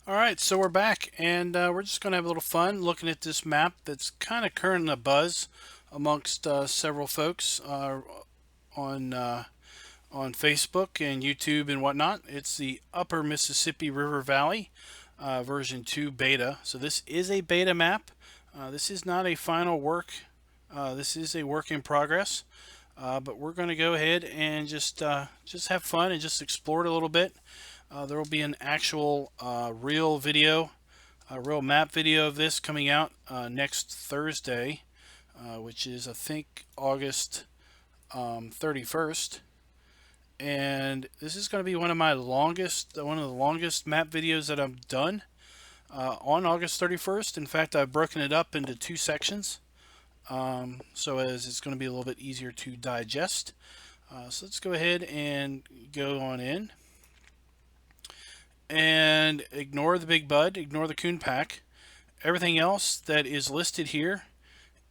Alright, so we're back, and we're just going to have a little fun looking at this map that's kind of current a buzz amongst several folks on on Facebook and YouTube and whatnot. It's the Upper Mississippi River Valley version 2 beta. So this is a beta map. This is not a final work. This is a work in progress. But we're going to go ahead and just have fun and just explore it a little bit. There will be an actual real video, a real map video of this coming out next Thursday, which is I think August 31st. And this is going to be one of the longest map videos that I've done on August 31st. In fact, I've broken it up into 2 sections, so as it's going to be a little bit easier to digest. So let's go ahead and go on in. And ignore the big bud, ignore the coon pack. Everything else that is listed here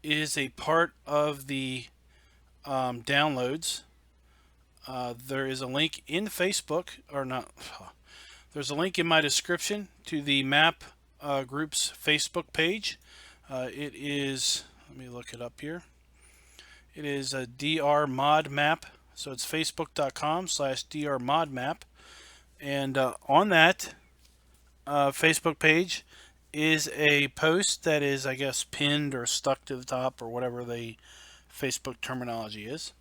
is a part of the downloads. There is a link in Facebook, or not, there's a link in my description to the map group's Facebook page. It is, let me look it up here. It is a DR mod map, so it's facebook.com/DR mod map. And on that Facebook page is a post that is, I guess, pinned or stuck to the top or whatever the Facebook terminology is.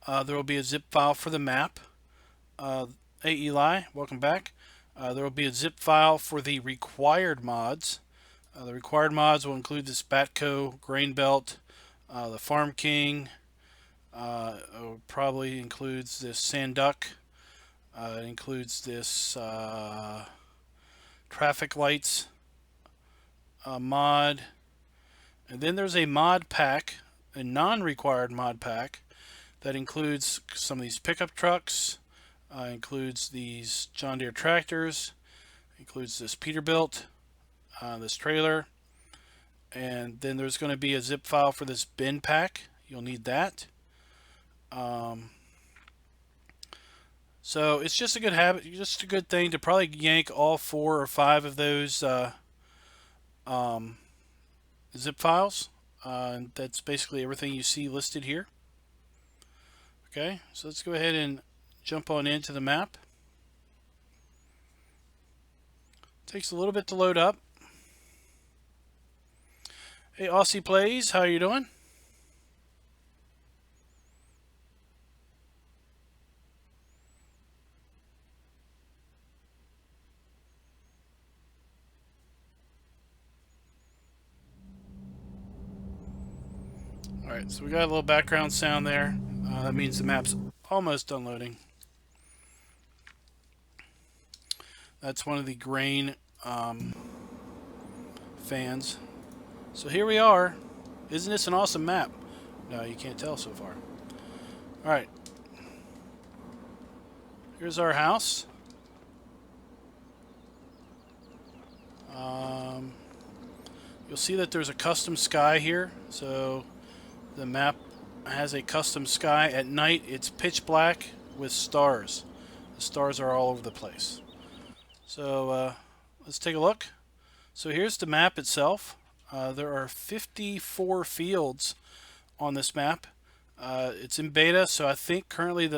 There will be a zip file for the map. Hey Eli, welcome back. There will be a zip file for the required mods. The required mods will include this Batco, Grain Belt, the Farm King. Probably includes this Sand Duck. It includes this traffic lights mod, and then there's a mod pack, a non-required mod pack that includes some of these pickup trucks, includes these John Deere tractors, includes this Peterbilt, this trailer, and then there's going to be a zip file for this bin pack. You'll need that. So it's just a good habit, just a good thing to probably yank all 4 or 5 of those zip files. And that's basically everything you see listed here. Okay, so let's go ahead and jump on into the map. Takes a little bit to load up. Hey Aussie Plays, how are you doing? Alright, so we got a little background sound there. That means the map's almost done loading. That's one of the grain fans. So here we are. Isn't this an awesome map? No, you can't tell so far. Alright. Here's our house. You'll see that there's a custom sky here. So the map has a custom sky. At night it's pitch black with stars. The stars are all over the place. So let's take a look. So here's the map itself. There are 54 fields on this map. It's in beta, so I think currently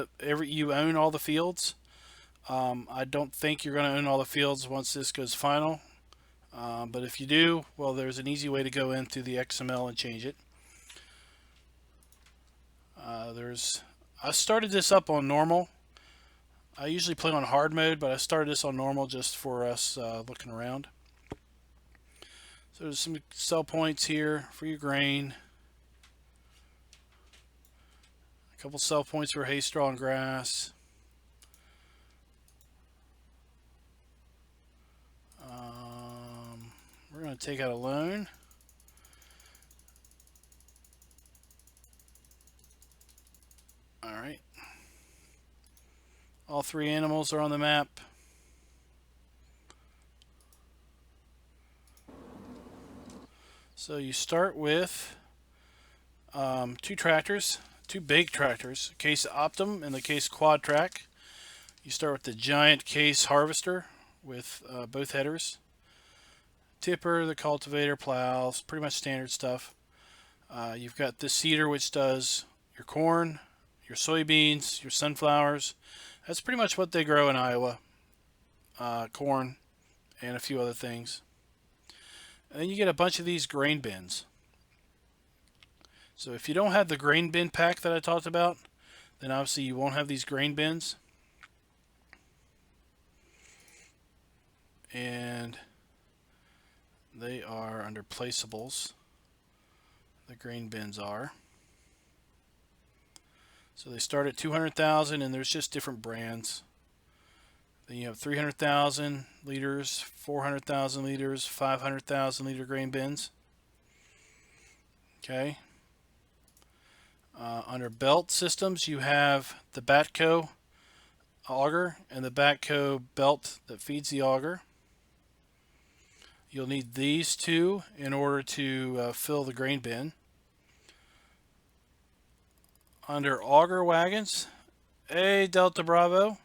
you own all the fields. I don't think you're going to own all the fields once this goes final. But if you do, well, there's an easy way to go in through the XML and change it. I started this up on normal. I usually play on hard mode, but I started this on normal just for us looking around. So there's some sell points here for your grain. A couple sell points for hay, straw, and grass. We're going to take out a loan. Alright. All 3 animals are on the map. So you start with 2 tractors, 2 big tractors, Case Optum and the Case Quad Track. You start with the giant Case Harvester with both headers. Tipper, the cultivator, plows, pretty much standard stuff. You've got this seeder which does your corn, your soybeans, your sunflowers. That's pretty much what they grow in Iowa. Corn and a few other things. And then you get a bunch of these grain bins. So if you don't have the grain bin pack that I talked about, then obviously you won't have these grain bins. And they are under placeables. The grain bins are. So they start at 200,000, and there's just different brands. Then you have 300,000 liters, 400,000 liters, 500,000 liter grain bins. Okay. Under belt systems, you have the Batco auger and the Batco belt that feeds the auger. You'll need these two in order to fill the grain bin. Under auger wagons, A Delta Bravo,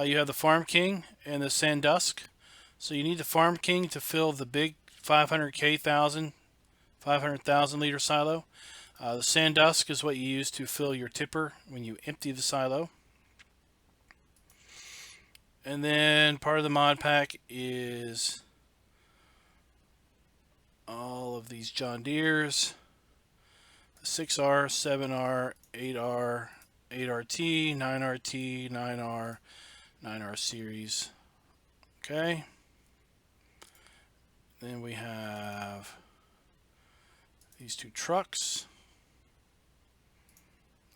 you have the Farm King and the Sandusky. So you need the Farm King to fill the big 500,000 liter silo. The Sandusky is what you use to fill your tipper when you empty the silo. And then part of the mod pack is all of these John Deeres, the 6R, 7R, 8R, 8RT, 9RT, 9R, 9R series. Okay. Then we have these two trucks,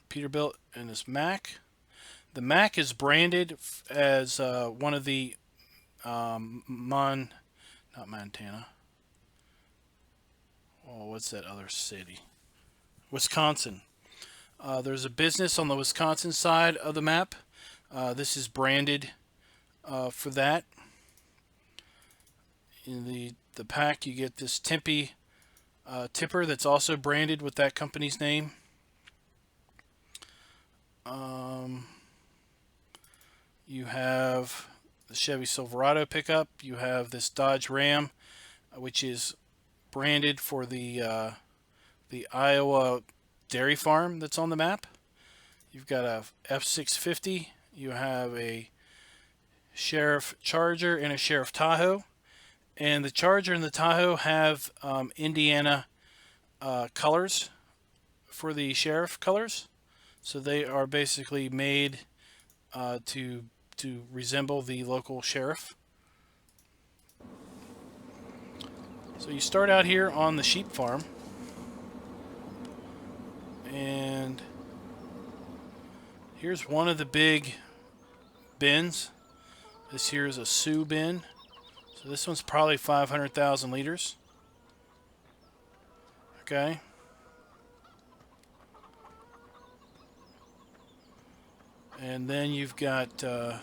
Peterbilt and this Mack. The Mack is branded as one of the not Montana. Oh, what's that other city? Wisconsin. There's a business on the Wisconsin side of the map. This is branded for that. In the pack, you get this Tempe tipper that's also branded with that company's name. You have the Chevy Silverado pickup. You have this Dodge Ram, which is branded for the Iowa dairy farm that's on the map. You've got a F650. You have a Sheriff Charger and a Sheriff Tahoe. And the Charger and the Tahoe have Indiana colors for the Sheriff colors. So they are basically made to resemble the local sheriff. So you start out here on the sheep farm, and here's one of the big bins. This here is a Sioux bin. So this one's probably 500,000 liters. Okay. And then you've got let's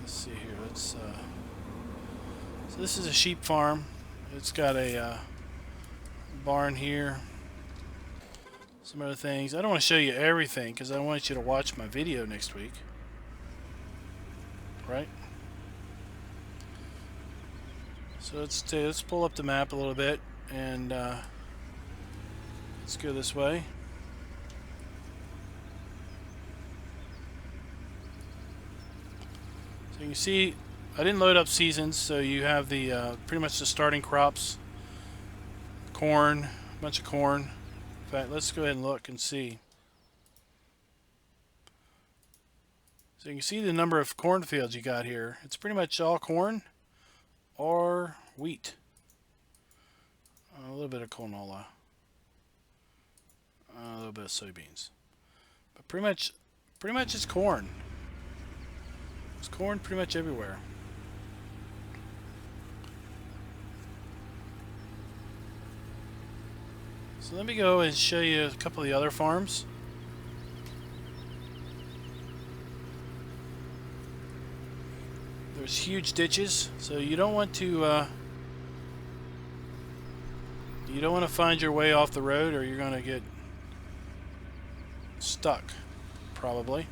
see here. So this is a sheep farm. It's got a barn here. Some other things. I don't want to show you everything because I want you to watch my video next week. Right? So let's pull up the map a little bit. And let's go this way. So you can see I didn't load up seasons, so you have the pretty much the starting crops. Corn, a bunch of corn. In fact, let's go ahead and look and see. So you can see the number of cornfields you got here. It's pretty much all corn or wheat. A little bit of canola, a little bit of soybeans, but pretty much it's corn. It's corn pretty much everywhere. So let me go and show you a couple of the other farms. There's huge ditches, so you don't want to find your way off the road, or you're going to get stuck, probably.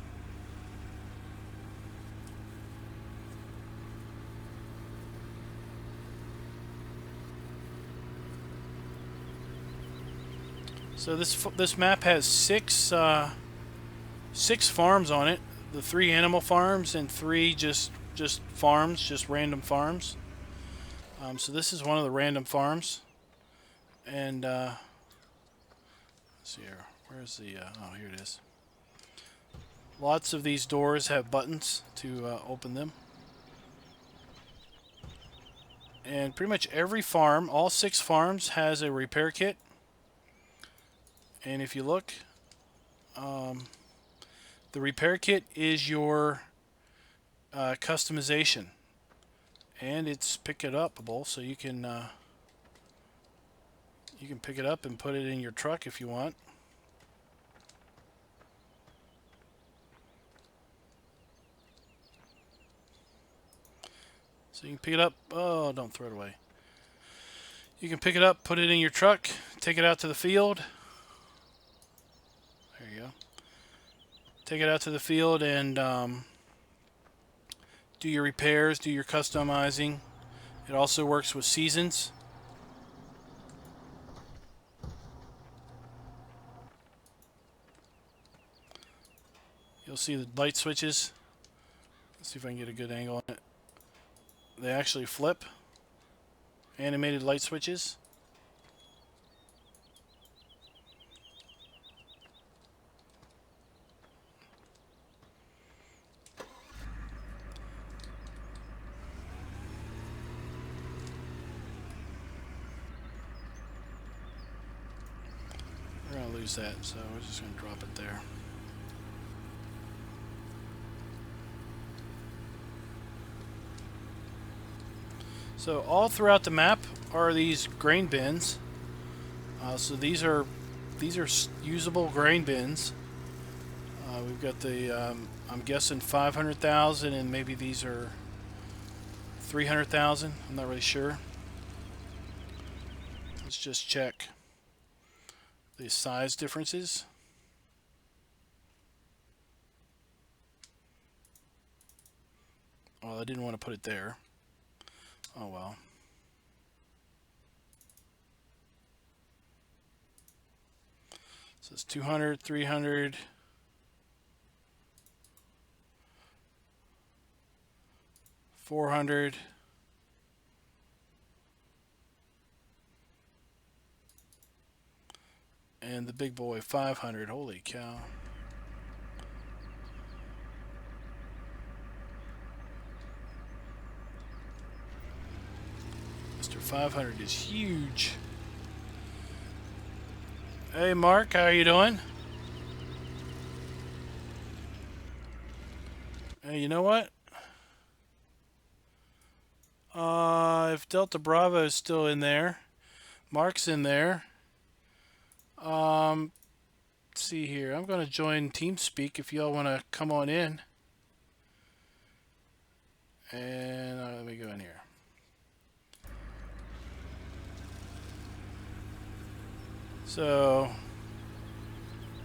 So this map has six farms on it. The 3 animal farms and 3 just farms, just random farms. So this is one of the random farms. And let's see here. Where's the? Oh, here it is. Lots of these doors have buttons to open them. And pretty much every farm, all 6 farms, has a repair kit. And if you look, the repair kit is your customization, and it's pick it upable, so you can pick it up and put it in your truck if you want. So you can pick it up. Oh, don't throw it away. You can pick it up, put it in your truck, take it out to the field. There you go. Take it out to the field and do your repairs, do your customizing. It also works with seasons. You'll see the light switches. Let's see if I can get a good angle on it. They actually flip. Animated light switches. We're going to lose that, so we're just going to drop it there. So all throughout the map are these grain bins. So these are usable grain bins. We've got the I'm guessing 500,000, and maybe these are 300,000. I'm not really sure. Let's just check the size differences. Well, I didn't want to put it there. Oh well. So it's 200, 300, 400, and the big boy 500. Holy cow. Mr. 500 is huge. Hey Mark, how are you doing? Hey, you know what? If Delta Bravo is still in there, Mark's in there. Let's see here. I'm going to join TeamSpeak if y'all want to come on in. And let me go in here. So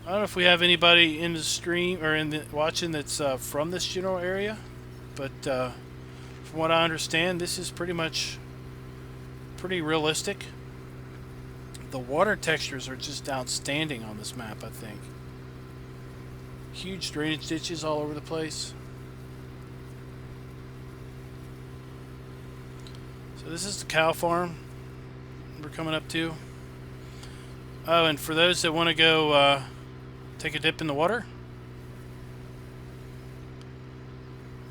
I don't know if we have anybody in the stream or in the watching that's from this general area, but from what I understand, this is pretty realistic. The water textures are just outstanding on this map, I think. Huge drainage ditches all over the place. So this is the cow farm we're coming up to. Oh, and for those that want to go take a dip in the water,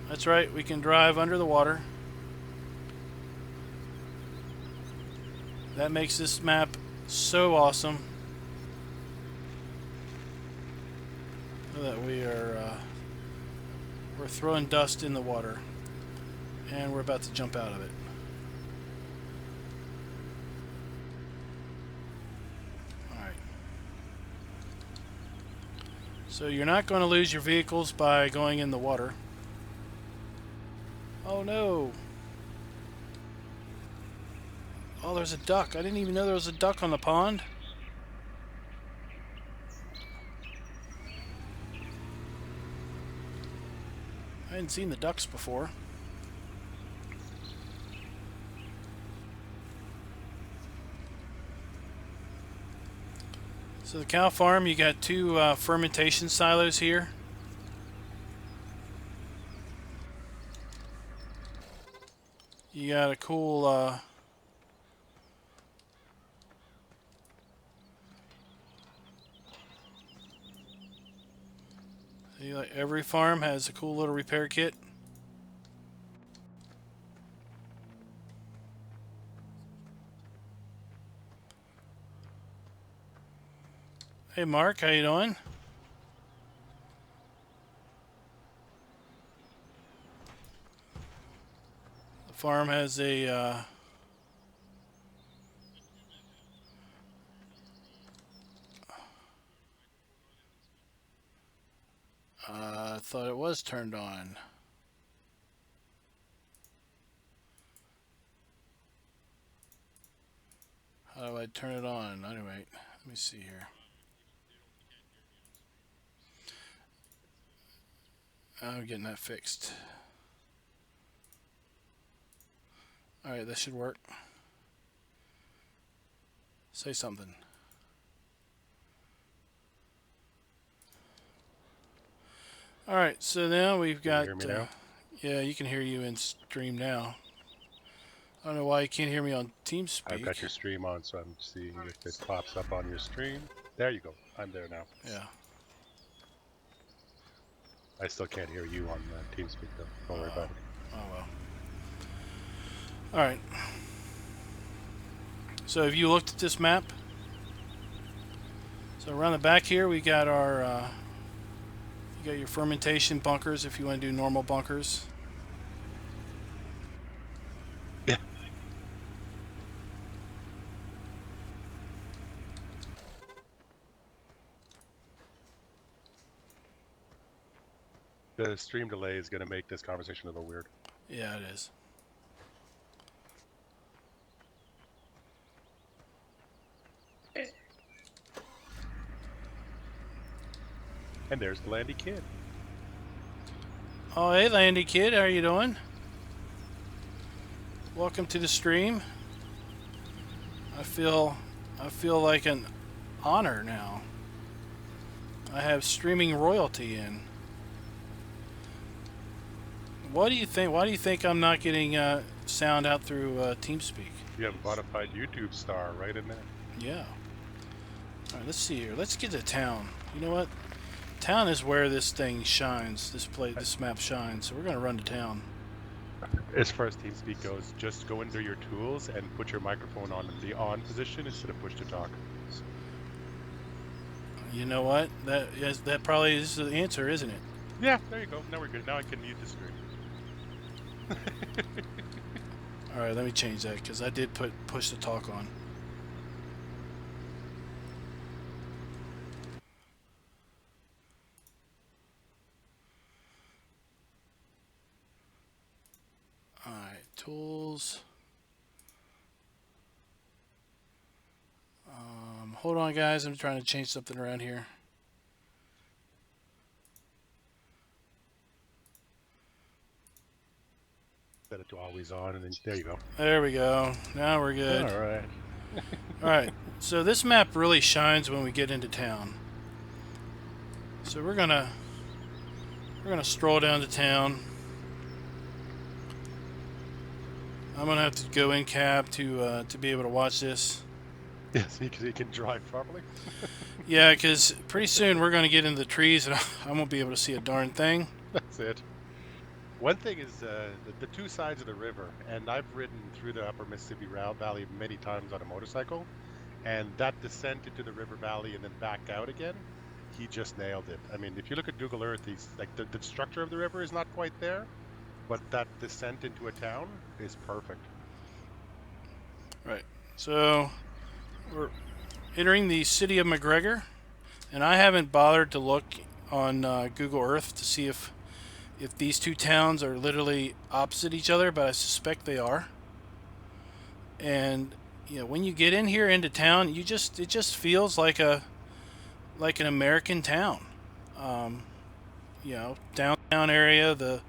that's right, we can drive under the water. That makes this map so awesome. That we're throwing dust in the water, and we're about to jump out of it. So you're not going to lose your vehicles by going in the water. Oh no. Oh, there's a duck. I didn't even know there was a duck on the pond. hadn't seen the ducks before. So the cow farm, you got two fermentation silos here. You got a cool see, like every farm has a cool little repair kit. Hey Mark, how you doing? The farm has a I thought it was turned on. How do I turn it on? Anyway, let me see here. I'm getting that fixed. Alright, that should work. Say something. Alright, so now we've got... Can you hear me now? Yeah, you can hear you in stream now. I don't know why you can't hear me on TeamSpeak. I've got your stream on, so I'm seeing if it pops up on your stream. There you go. I'm there now. Yeah. I still can't hear you on TeamSpeak, though. Don't worry about it. Oh, well. Alright. So have you looked at this map? So around the back here we got our... you got your fermentation bunkers if you want to do normal bunkers. Yeah. The stream delay is going to make this conversation a little weird. Yeah, it is. And there's the Landy Kid. Oh, hey Landy Kid, how are you doing? Welcome to the stream. I feel like an honor now. I have streaming royalty in. What do you think? Why do you think I'm not getting sound out through TeamSpeak? You have a bona fide YouTube star right in there. Yeah. All right, let's see here. Let's get to town. You know what? Town is where this thing shines. This map shines. So we're gonna run to town. As far as TeamSpeak goes, just go into your tools and put your microphone on in the on position instead of push to talk. You know what? That probably is the answer, isn't it? Yeah, there you go. Now we're good. Now I can mute the screen. All right, let me change that because I did put push to talk on. All right, tools. Hold on, guys. I'm trying to change something around here. Set it to always on, and then there you go. There we go. Now we're good. All right. All right. So this map really shines when we get into town. So we're gonna stroll down to town. I'm gonna have to go in cab to be able to watch this. Yes, because he can drive properly. Yeah, because pretty soon we're gonna get into the trees and I won't be able to see a darn thing. That's it. One thing is the two sides of the river, and I've ridden through the upper Mississippi Valley many times on a motorcycle, and that descent into the river valley and then back out again, he just nailed it. I mean, if you look at Google Earth, he's like the structure of the river is not quite there, but that descent into a town is perfect. Right. So we're entering the city of McGregor, and I haven't bothered to look on Google Earth to see if these two towns are literally opposite each other, but I suspect they are. And you know, when you get in here into town, it just feels like an American town. You know, downtown area, the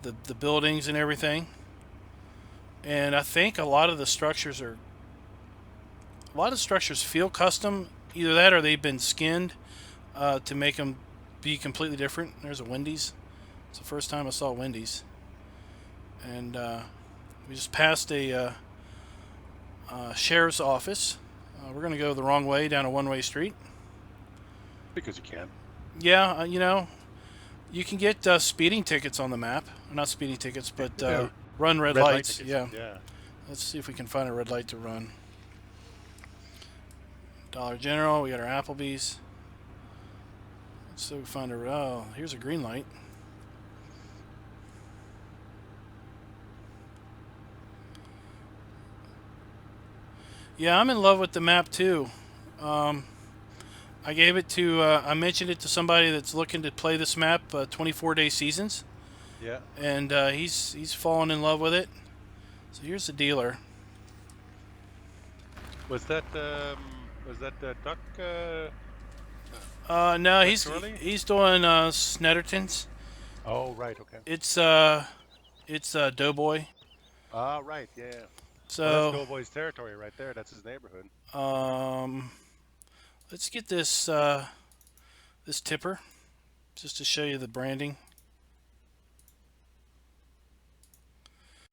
the buildings and everything. And I think a lot of the structures feel custom. Either that or they've been skinned to make them be completely different. There's a Wendy's. It's the first time I saw Wendy's. And we just passed a sheriff's office. We're going to go the wrong way down a one-way street. Because you can. Yeah, you can get speeding tickets on the map. Not speeding tickets, but run red lights. Light yeah. Let's see if we can find a red light to run. Dollar General. We got our Applebee's. Let's see if we find a... Oh, here's a green light. Yeah, I'm in love with the map too. I gave it to, I mentioned it to somebody that's looking to play this map, 24-day seasons. Yeah. And he's fallen in love with it. So here's the dealer. Was that Duck? No, he's Zorly? he's doing Snetterton's. Oh, right. Okay. It's DoughBoy. Ah, right. Yeah. So well, that's DoughBoy's territory right there. That's his neighborhood. let's get this this tipper just to show you the branding.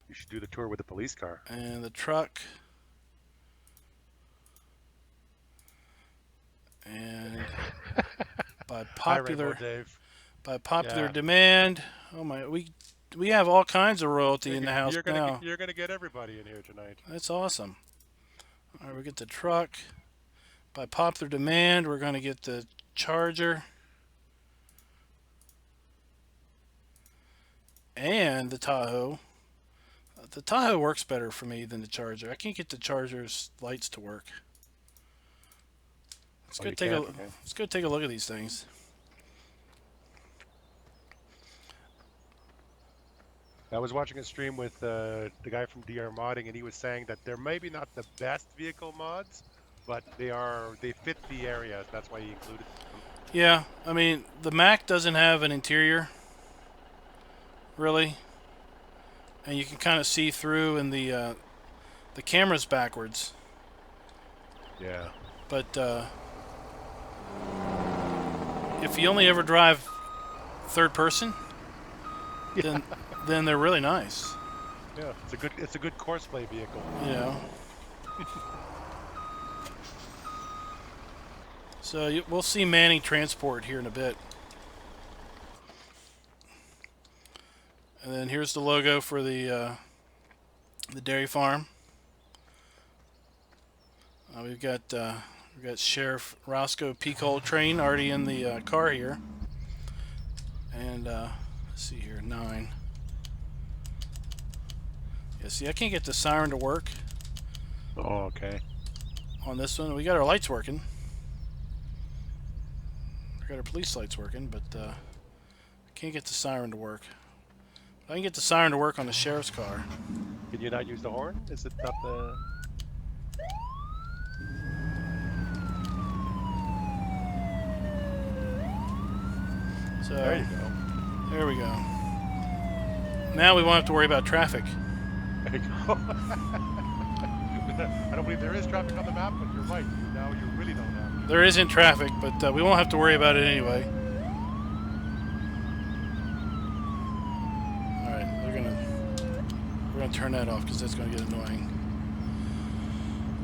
You should do the tour with the police car. And the truck. And by popular demand, oh my, we have all kinds of royalty in the house now. You're gonna get everybody in here tonight. That's awesome. All right, we get the truck. By popular demand, we're going to get the Charger and the Tahoe. The Tahoe works better for me than the Charger. I can't get the Charger's lights to work. Let's go take a look at these things. I was watching a stream with the guy from Deere modding, and he was saying that they're maybe not the best vehicle mods, but they fit the areas. That's why he included them. Yeah, I mean the Mac doesn't have an interior, really, and you can kind of see through, and the camera's backwards. Yeah. But if you only ever drive third person, then they're really nice. Yeah, it's a good course play vehicle. You know. So we'll see Manning Transport here in a bit. And then here's the logo for the dairy farm. We've got Sheriff Roscoe P. Coltrane already in the car here. And let's see here, 9. Yeah, see, I can't get the siren to work. Oh, okay. On this one, we got our lights working. We got our police lights working, but I can't get the siren to work. I can get the siren to work on the sheriff's car. Can you not use the horn? Is it not the... So there you go. There we go. Now we won't have to worry about traffic. There you go. I don't believe there is traffic on the map, but you're right. Now you really don't have to. There isn't traffic, but we won't have to worry about it anyway. All right, we're gonna turn that off because that's gonna get annoying.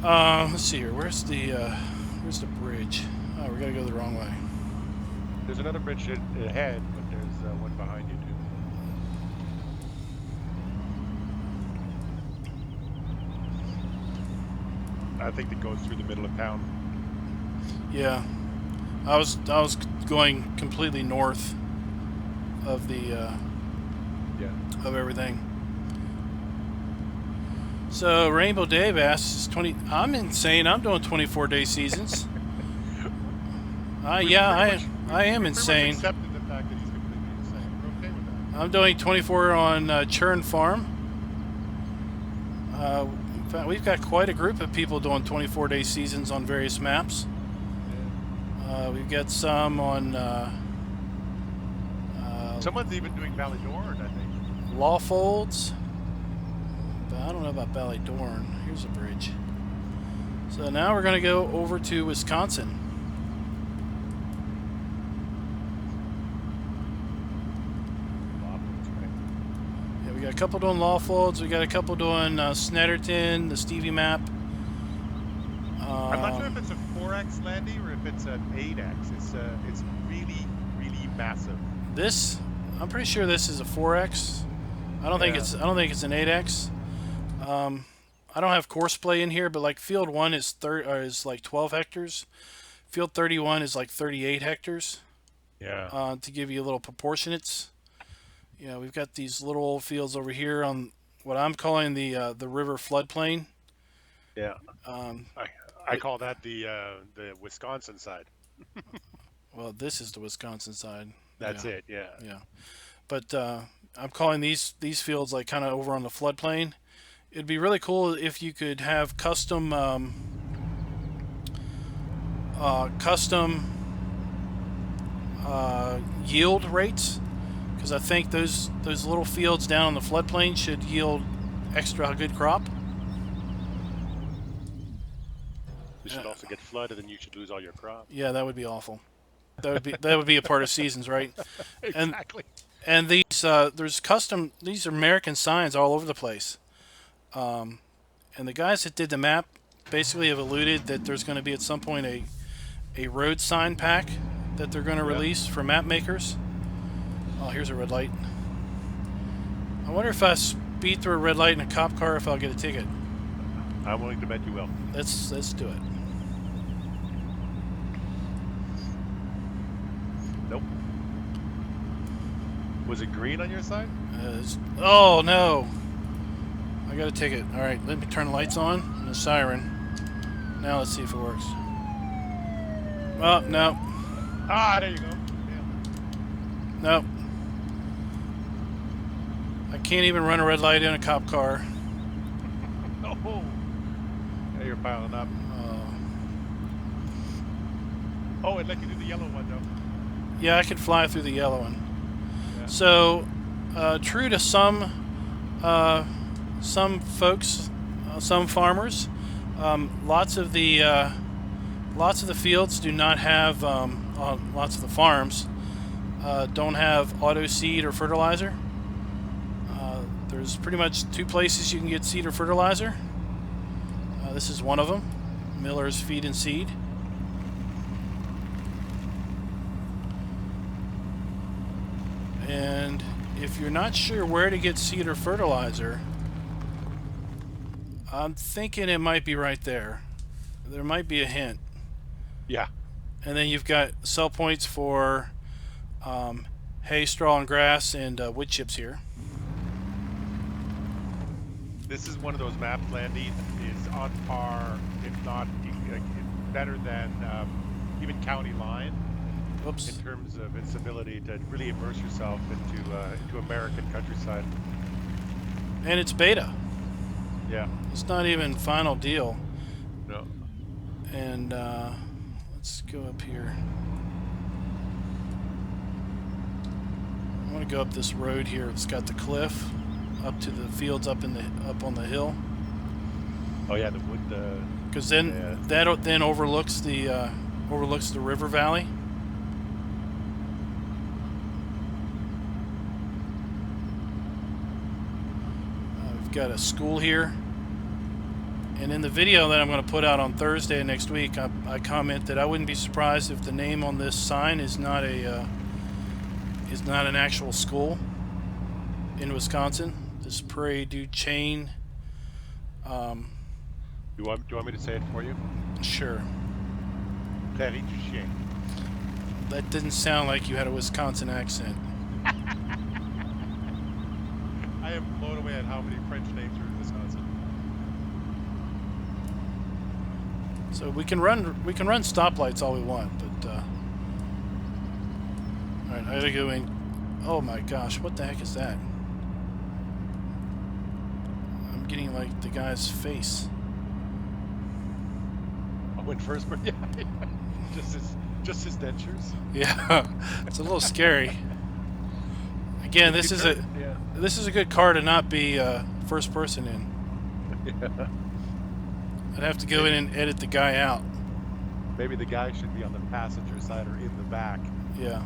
Let's see here. Where's the bridge? Oh, we gotta go the wrong way. There's another bridge ahead, but there's one behind you too. I think it goes through the middle of town. Yeah, I was going completely north of the of everything. So Rainbow Dave asks, 20. I'm insane. I'm doing 24-day seasons. I am insane. Accepted the fact that he's completely insane. We're okay with that. I'm doing 24 on Churn Farm. In fact, we've got quite a group of people doing 24-day seasons on various maps. We've got some on... Someone's even doing Valley Nord, I think. Lawfolds, but I don't know about Ballydorn. Here's a bridge. So now we're going to go over to Wisconsin. Yeah, we got a couple doing Lawfolds. We got a couple doing Snetterton, the Stevie map. I'm not sure if it's a 4X Landy or if it's an 8X. It's really, really massive. This, I'm pretty sure this is a 4X. I don't think it's an 8X. I don't have course play in here, but like field 1 is like 12 hectares. Field 31 is like 38 hectares. Yeah. To give you a little proportionates. We've got these little old fields over here on what I'm calling the river floodplain. Yeah. I call that the Wisconsin side. Well, this is the Wisconsin side. That's it. Yeah. Yeah. But I'm calling these fields like kind of over on the floodplain. It'd be really cool if you could have custom yield rates, because I think those little fields down on the floodplain should yield extra good crop. You should also get flooded, and you should lose all your crop. Yeah, that would be awful. That would be a part of seasons, right? Exactly. And these these are American signs all over the place. And the guys that did the map basically have alluded that there's going to be at some point a road sign pack that they're going to release for map makers. Oh, here's a red light. I wonder if I speed through a red light in a cop car if I'll get a ticket. I'm willing to bet you will. Let's do it. Nope. Was it green on your side? Oh no! I got a ticket. All right, let me turn the lights on and the siren. Now let's see if it works. Oh no! Ah, there you go. Yeah. No. I can't even run a red light in a cop car. Oh. Yeah, you're piling up. Oh, it let you do the yellow one though. Yeah, I could fly through the yellow one. Yeah. So, true to some folks, some farmers, lots of the fields do not have lots of the farms don't have auto seed or fertilizer. There's pretty much 2 places you can get seed or fertilizer. This is one of them, Miller's Feed and Seed. And if you're not sure where to get seed or fertilizer, I'm thinking it might be right there. There might be a hint. Yeah. And then you've got sell points for hay, straw, and grass, and wood chips here. This is one of those maps, Landy, that is on par, if not better than even County Line. Oops. In terms of its ability to really immerse yourself into American countryside. And it's beta. Yeah. It's not even final deal. No. And let's go up here. I want to go up this road here. It's got the cliff up to the fields up on the hill. Oh yeah, the wood. Because then that then overlooks the river valley. We've got a school here. And in the video that I'm going to put out on Thursday next week, I comment that I wouldn't be surprised if the name on this sign is not an actual school in Wisconsin. This Prairie du Chien. Do you want me to say it for you? Sure. Prairie du Chien. That didn't sound like you had a Wisconsin accent. I am blown away at how many French names are in Wisconsin. So we can run stoplights all we want, but all right, I gotta go in. Oh my gosh, what the heck is that? I'm getting like the guy's face. I went first, but yeah, just his dentures. Yeah, it's a little scary. Again, If you turn, yeah. this is a good car to not be first person in. Yeah. I'd have to go in Maybe and edit the guy out. maybe the guy should be on the passenger side or in the back. Yeah.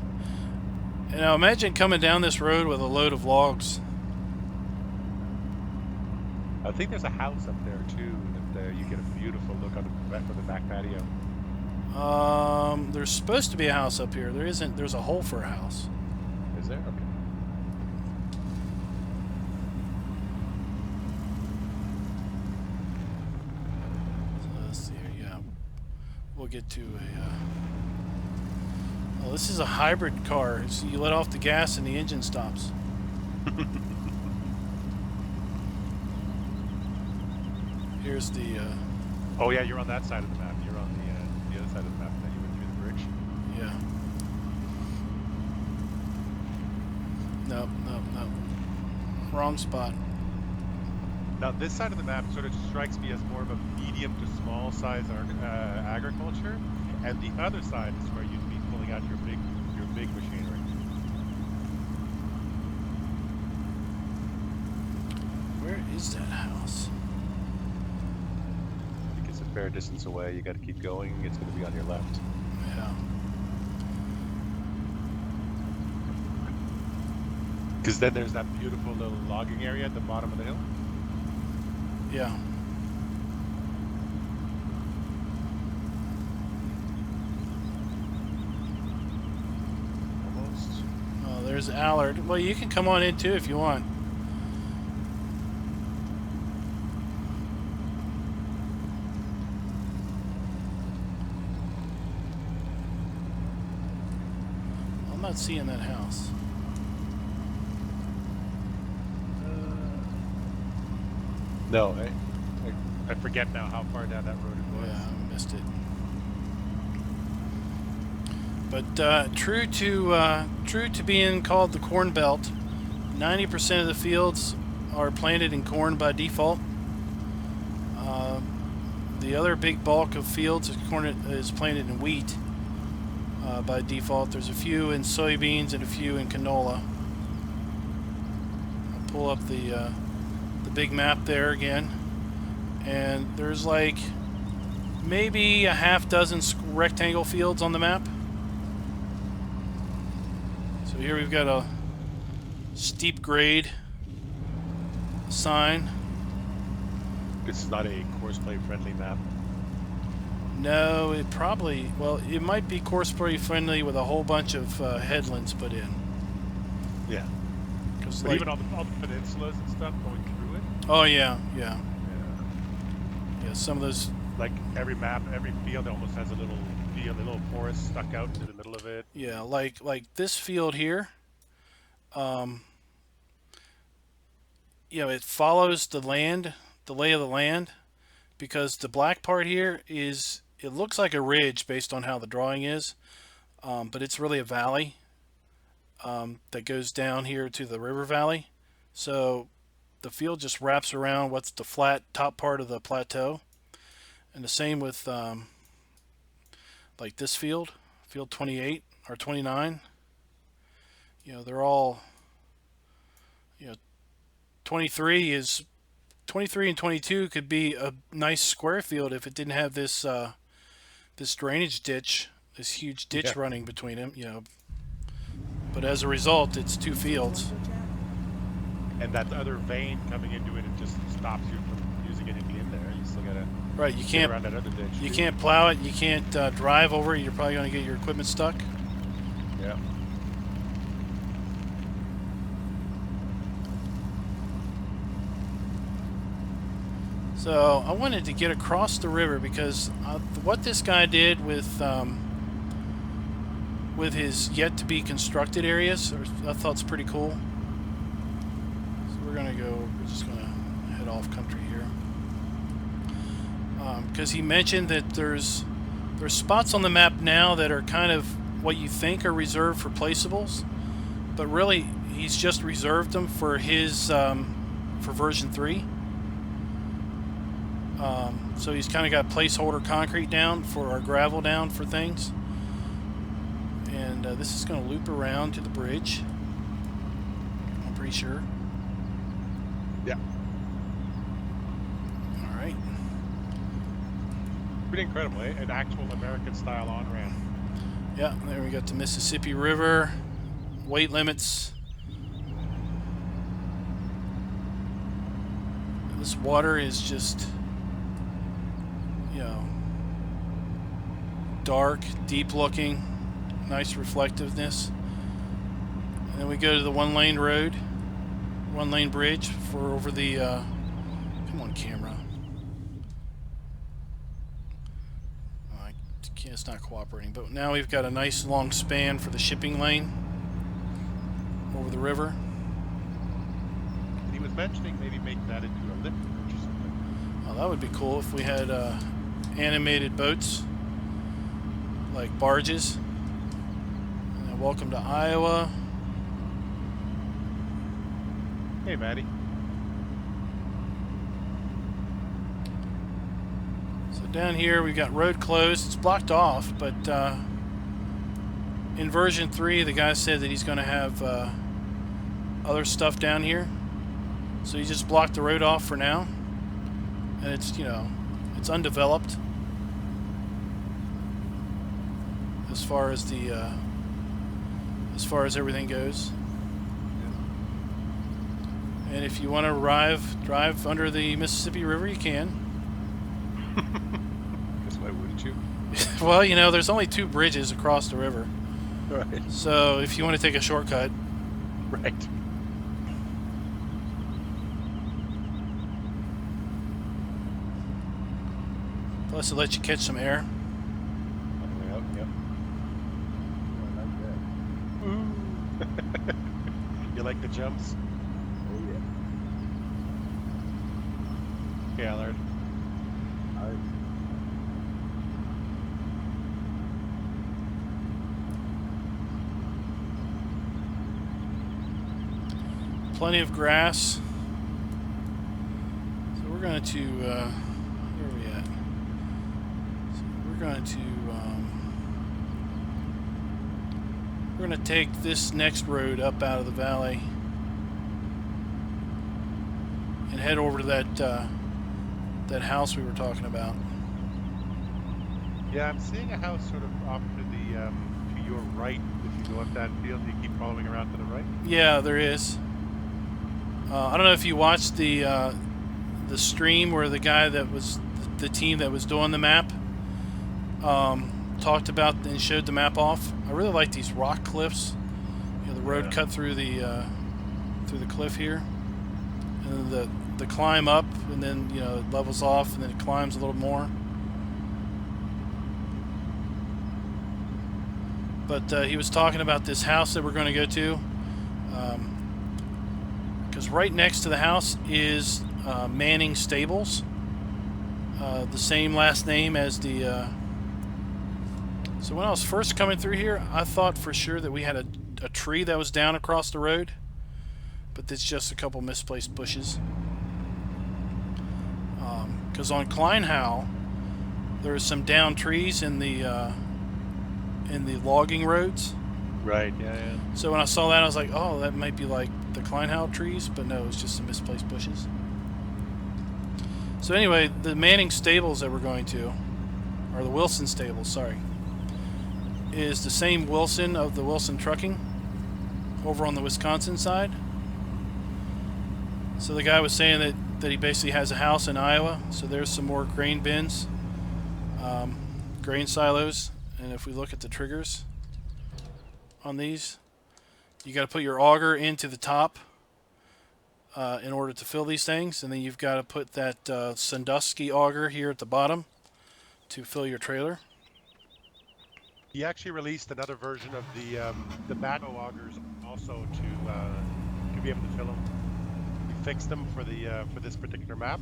And now imagine coming down this road with a load of logs. I think there's a house up there too that you get a beautiful look on from the back patio. There's supposed to be a house up here. There isn't. There's a hole for a house. Is there? Okay. So let's see here. Yeah. We'll get to a... Oh, this is a hybrid car. So you let off the gas and the engine stops. Here's the... Oh yeah, you're on that side of the map. You're on the other side of the map. Then you went through the bridge. Yeah. Nope, nope, nope. Wrong spot. Now this side of the map sort of strikes me as more of a medium to small size agriculture, and the other side is where you'd be pulling out your big machinery. Where is that house? I think it's a fair distance away. You got to keep going. It's going to be on your left. Yeah. Because then there's that beautiful little logging area at the bottom of the hill. Yeah. Almost. Oh, there's Allard. Well, you can come on in too if you want. I'm not seeing that house. No, I forget now how far down that road it was. Yeah, I missed it. But true to being called the Corn Belt, 90% of the fields are planted in corn by default. The other big bulk of fields is planted in wheat by default. There's a few in soybeans and a few in canola. I'll pull up the big map there again, and there's like maybe a half dozen rectangle fields on the map. So here we've got a steep grade sign. This is not a courseplay friendly map. No, it probably, well, it might be courseplay friendly with a whole bunch of headlands put in. Yeah. But like, even all the peninsulas and stuff going through it. Oh yeah, yeah. Yeah. Yeah, some of those. Like every map, every field almost has a little field, a little forest stuck out into the middle of it. Yeah, like this field here. You know, it follows the land, the lay of the land, because the black part here is, it looks like a ridge based on how the drawing is, but it's really a valley that goes down here to the river valley. So the field just wraps around what's the flat top part of the plateau, and the same with like this field 28 or 29. You know, they're all, you know, 23 and 22 could be a nice square field if it didn't have this this drainage ditch, this huge ditch running between them, you know. But as a result, it's two fields. And that other vein coming into it, it just stops you from using anything in there. You still gotta you can't around that other ditch. You can't plow it. You can't drive over it. You're probably going to get your equipment stuck. Yeah. So I wanted to get across the river because what this guy did with his yet to be constructed areas, I thought it's pretty cool. So we're just gonna head off country here, because he mentioned that there's spots on the map now that are kind of what you think are reserved for placeables, but really he's just reserved them for his for version 3. So he's kind of got placeholder concrete down for, or gravel down for things. And this is going to loop around to the bridge. pretty sure. Yeah. All right. Pretty incredible, eh? An actual American-style on-ramp. Yeah, there we got the Mississippi River, weight limits. This water is just, you know, dark, deep looking, nice reflectiveness. And then we go to the one-lane road, one-lane bridge for over the, come on camera. It's not cooperating, but now we've got a nice long span for the shipping lane over the river. And he was mentioning maybe making that into a lift bridge or something. Oh, that would be cool if we had animated boats, like barges. And then welcome to Iowa. Hey, Maddie. So down here we've got road closed. It's blocked off, but in version 3 the guy said that he's going to have other stuff down here. So he just blocked the road off for now. And it's, you know, it's undeveloped as far as the as everything goes. And if you want to drive under the Mississippi River, you can. Guess why wouldn't you? Well, you know, there's only 2 bridges across the river. Right. So if you want to take a shortcut. Right. Plus it lets you catch some air. On the way out, yep. Oh, I like that. Ooh. You like the jumps? Oh yeah. Yeah, Allard. Plenty of grass. So we're going to, where are we at? So we're going to take this next road up out of the valley and head over to that house we were talking about. Yeah, I'm seeing a house sort of off to the to your right. If you go up that field, you keep following around to the right. Yeah, there is. I don't know if you watched the stream where the guy that was the team that was doing the map talked about and showed the map off. I really like these rock cliffs. You know, the road cut through the cliff here, and then the climb up, and then, you know, it levels off, and then it climbs a little more. But he was talking about this house that we're going to go to. Because right next to the house is Manning Stables, the same last name as the. So when I was first coming through here, I thought for sure that we had a tree that was down across the road, but it's just a couple misplaced bushes. Because on Kleinhau, there's some down trees in the logging roads. Right. Yeah. So when I saw that, I was like, oh, that might be like the Kleinhau trees, but no, it's just some misplaced bushes. So anyway, the Manning Stables that we're going to, or the Wilson Stables, sorry, is the same Wilson of the Wilson Trucking over on the Wisconsin side. So the guy was saying that he basically has a house in Iowa, so there's some more grain bins, grain silos, and if we look at the triggers on these, you got to put your auger into the top in order to fill these things, and then you've got to put that Sandusky auger here at the bottom to fill your trailer. He actually released another version of the backhoe augers also to be able to fill them. He fixed them for this particular map.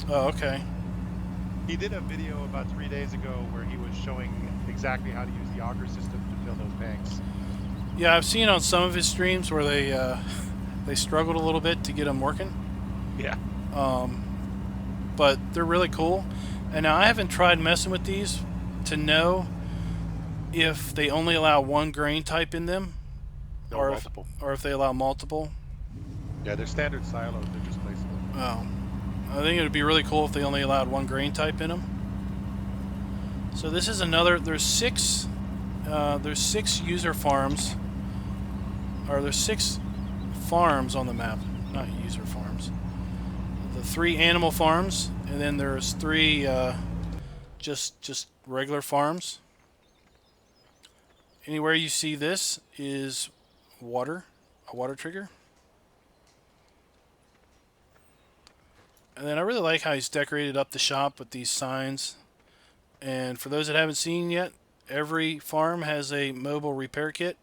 Oh, okay. He did a video about 3 days ago where he was showing exactly how to use the auger system to fill those banks. Yeah, I've seen on some of his streams where they struggled a little bit to get them working. Yeah. But they're really cool. And now I haven't tried messing with these to know if they only allow one grain type in them, No, multiple. or if they allow multiple. Yeah, they're standard silos. They're just placeable. Oh, I think it would be really cool if they only allowed one grain type in them. So this is another. There's six user farms, or there's 6 farms on the map, not user farms. The 3 animal farms, and then there's 3 just regular farms. Anywhere you see this is a water trigger. And then I really like how he's decorated up the shop with these signs. And for those that haven't seen yet, every farm has a mobile repair kit.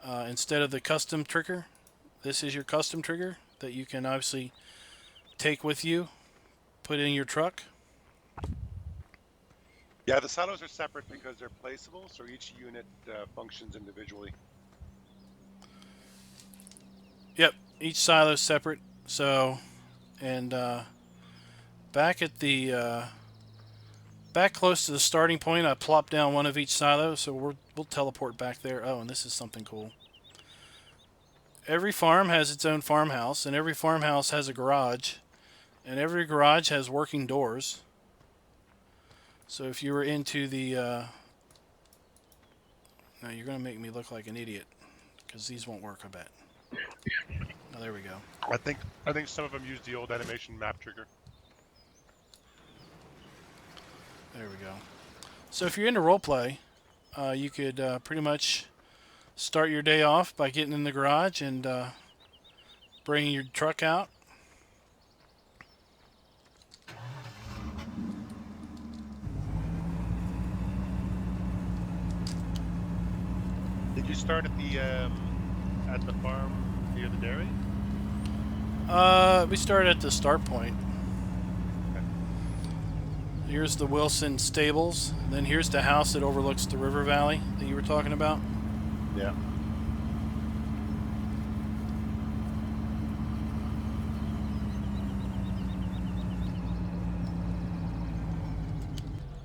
Instead of the custom trigger, this is your custom trigger that you can obviously take with you, put in your truck. Yeah, the silos are separate because they're placeable, so each unit functions individually. Yep, each silo is separate. So, and back at the back close to the starting point, I plopped down one of each silo, so we'll teleport back there. Oh, and this is something cool. Every farm has its own farmhouse, and every farmhouse has a garage, and every garage has working doors. So if you were into the now you're gonna make me look like an idiot because these won't work, I bet. Oh, there we go. I think some of them use the old animation map trigger. There we go. So if you're into roleplay, you could pretty much start your day off by getting in the garage and bringing your truck out. Did you start at the farm near the dairy? We started at the start point. Okay. Here's the Wilson stables. Then here's the house that overlooks the river valley that you were talking about. Yeah.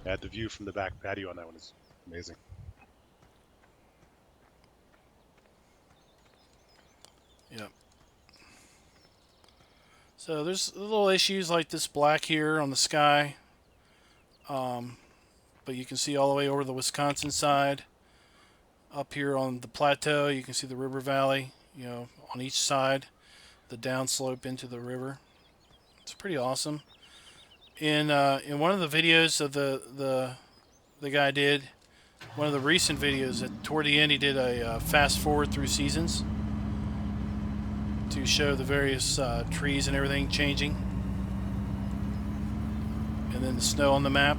Yeah, the view from the back patio on that one is amazing. Yep. So there's little issues like this black here on the sky. But you can see all the way over the Wisconsin side. Up here on the plateau, you can see the river valley, you know, on each side, the downslope into the river. It's pretty awesome. In one of the videos of the guy did, one of the recent videos, toward the end he did a fast forward through seasons to show the various trees and everything changing, and then the snow on the map.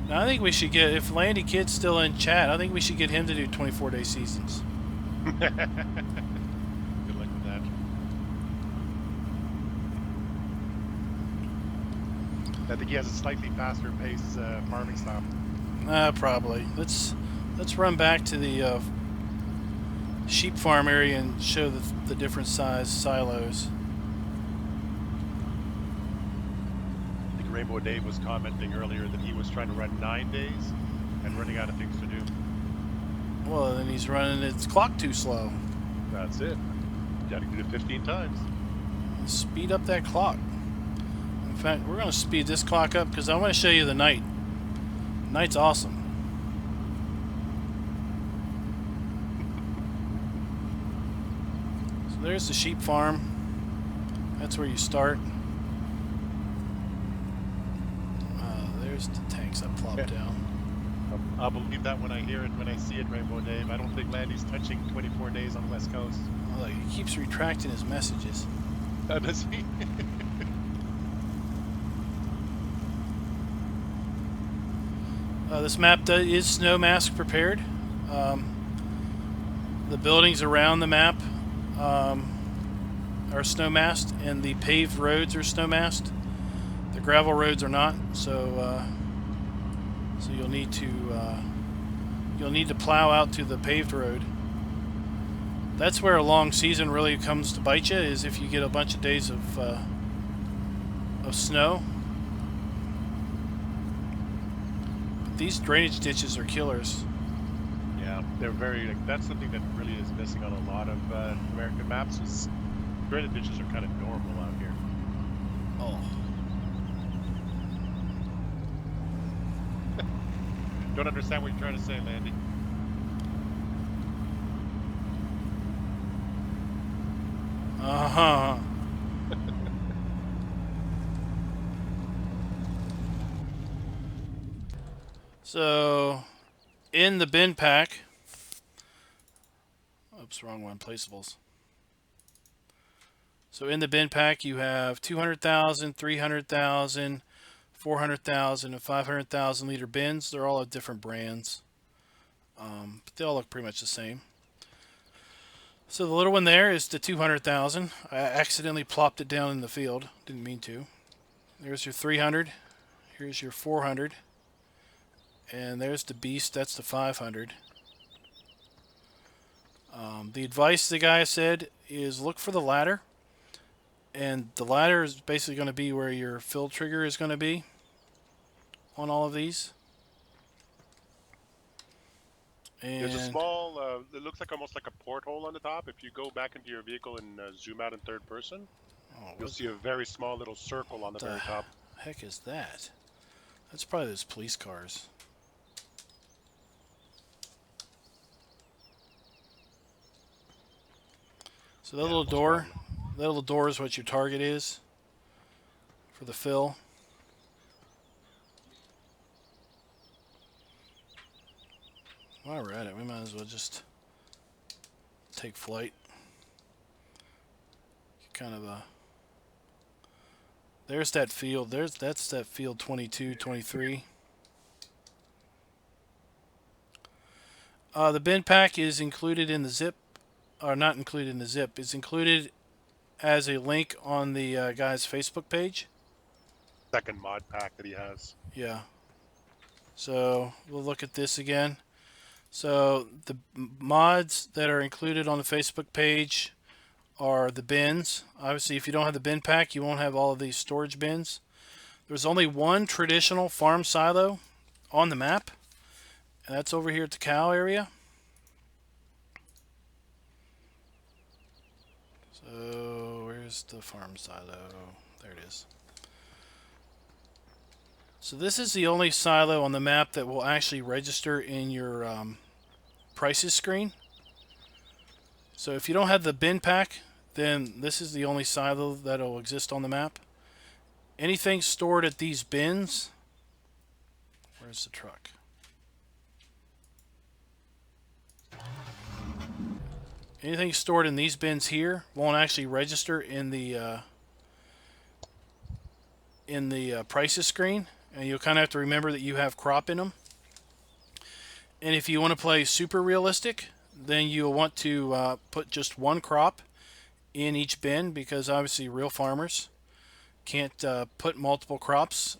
Now I think we should get, if Landy Kid's still in chat, I think we should get him to do 24-day seasons. Good luck with that. I think he has a slightly faster pace farming style. Probably. Let's run back to the sheep farm area and show the different size silos. I think Rainbow Dave was commenting earlier that he was trying to run 9 days and running out of things to do. Well, then he's running its clock too slow. That's it. You gotta do it 15 times. Speed up that clock. In fact, we're going to speed this clock up because I want to show you the night. Night's awesome. So there's the sheep farm. That's where you start. There's the tanks that plop down. I'll believe that when I hear it, when I see it, Rainbow Dave. I don't think Landy's touching 24 days on the West Coast. Oh, he keeps retracting his messages. Does he? This map is snow mask prepared. The buildings around the map are snow masked, and the paved roads are snow masked. The gravel roads are not, so you'll need to plow out to the paved road. That's where a long season really comes to bite you, is if you get a bunch of days of snow. these drainage ditches are killers. Yeah, they're very like that's something that really is missing on a lot of American maps. Is drainage ditches are kind of normal out here. Oh. Don't understand what you're trying to say, Landy. Uh-huh. So, in the bin pack, oops, wrong one, placeables. So in the bin pack you have 200,000, 300,000, 400,000, and 500,000 liter bins. They're all of different brands, but they all look pretty much the same. So the little one there is the 200,000. I accidentally plopped it down in the field. Didn't mean to. There's your 300. Here's your 400. And there's the beast. That's the 500. The advice the guy said is look for the ladder. And the ladder is basically going to be where your fill trigger is going to be on all of these. And there's a small, it looks like almost like a porthole on the top. If you go back into your vehicle and zoom out in third person, you'll see a very small little circle on the very top. What the heck is that? That's probably those police cars. So that little door, that little door is what your target is for the fill. While we're at it, we might as well just take flight. Kind of a. There's that field. That's that field 22, 23. The bin pack is included in the zip, or not included in the zip. It's included as a link on the guy's Facebook page. Second mod pack that he has. Yeah. So we'll look at this again. So the mods that are included on the Facebook page are the bins. Obviously, if you don't have the bin pack, you won't have all of these storage bins. There's only one traditional farm silo on the map, and that's over here at the cow area. So where's the farm silo? There it is. So this is the only silo on the map that will actually register in your prices screen. So if you don't have the bin pack, then this is the only silo that will exist on the map. Anything stored at these bins, where's the truck? Anything stored in these bins here won't actually register in the prices screen, and you'll kind of have to remember that you have crop in them. And if you want to play super realistic, then you'll want to put just one crop in each bin, because obviously real farmers can't put multiple crops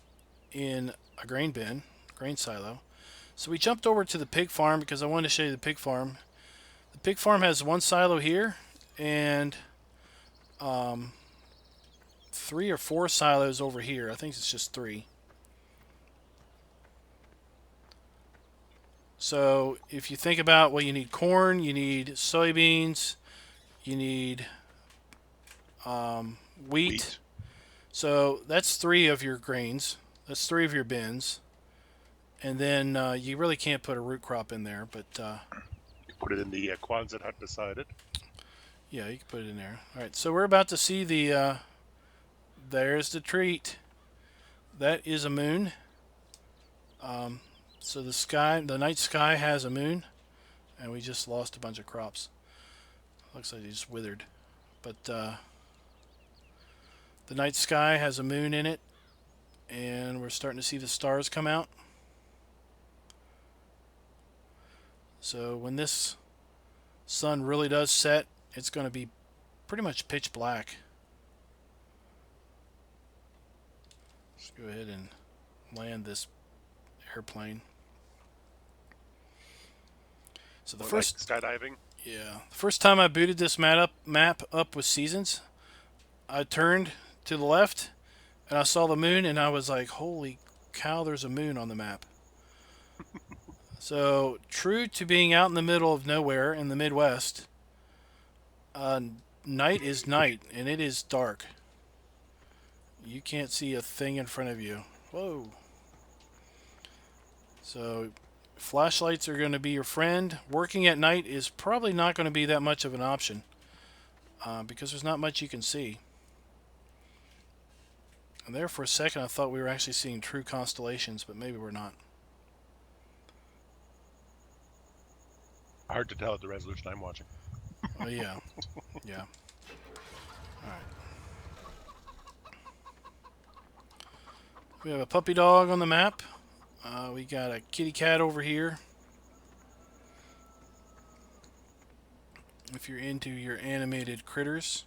in a grain bin, grain silo. So we jumped over to the pig farm because I wanted to show you the pig farm. The pig farm has one silo here and 3 or 4 silos over here. I think it's just 3. So if you think about, well, you need corn, you need soybeans, you need wheat. So that's 3 of your grains. That's 3 of your bins. And then you really can't put a root crop in there, but you put it in the Quonset hut beside it. Yeah, you can put it in there. All right, so we're about to see the. There's the treat. That is a moon. So the sky, the night sky has a moon, and we just lost a bunch of crops. Looks like they just withered, but the night sky has a moon in it, and we're starting to see the stars come out. So when this sun really does set, it's going to be pretty much pitch black. Let's go ahead and land this airplane. So the first skydiving. Yeah, the first time I booted this map up with Seasons, I turned to the left and I saw the moon, and I was like, "Holy cow! There's a moon on the map." So, true to being out in the middle of nowhere in the Midwest, uh, night is night, and it is dark. You can't see a thing in front of you. Whoa. So, flashlights are going to be your friend. Working at night is probably not going to be that much of an option because there's not much you can see. And there for a second I thought we were actually seeing true constellations, but maybe we're not. Hard to tell at the resolution I'm watching. Oh, yeah. Yeah. Alright. We have a puppy dog on the map. We got a kitty cat over here. If you're into your animated critters.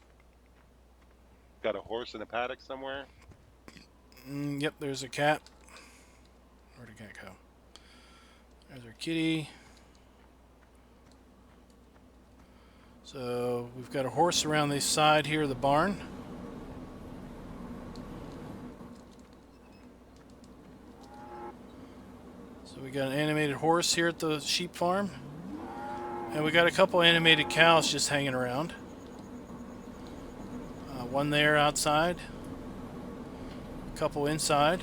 Got a horse in a paddock somewhere. Yep, there's a cat. Where'd the cat go? There's our kitty. So we've got a horse around the side here of the barn. So we got an animated horse here at the sheep farm. And we got a couple animated cows just hanging around. One there outside. A couple inside.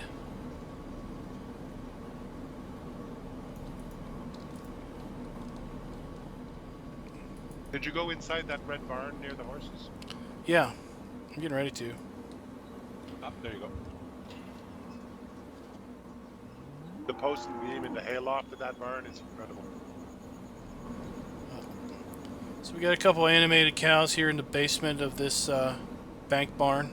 Did you go inside that red barn near the horses? Yeah, I'm getting ready to. Ah, there you go. The post and beam in the hayloft of that barn is incredible. So we got a couple animated cows here in the basement of this bank barn.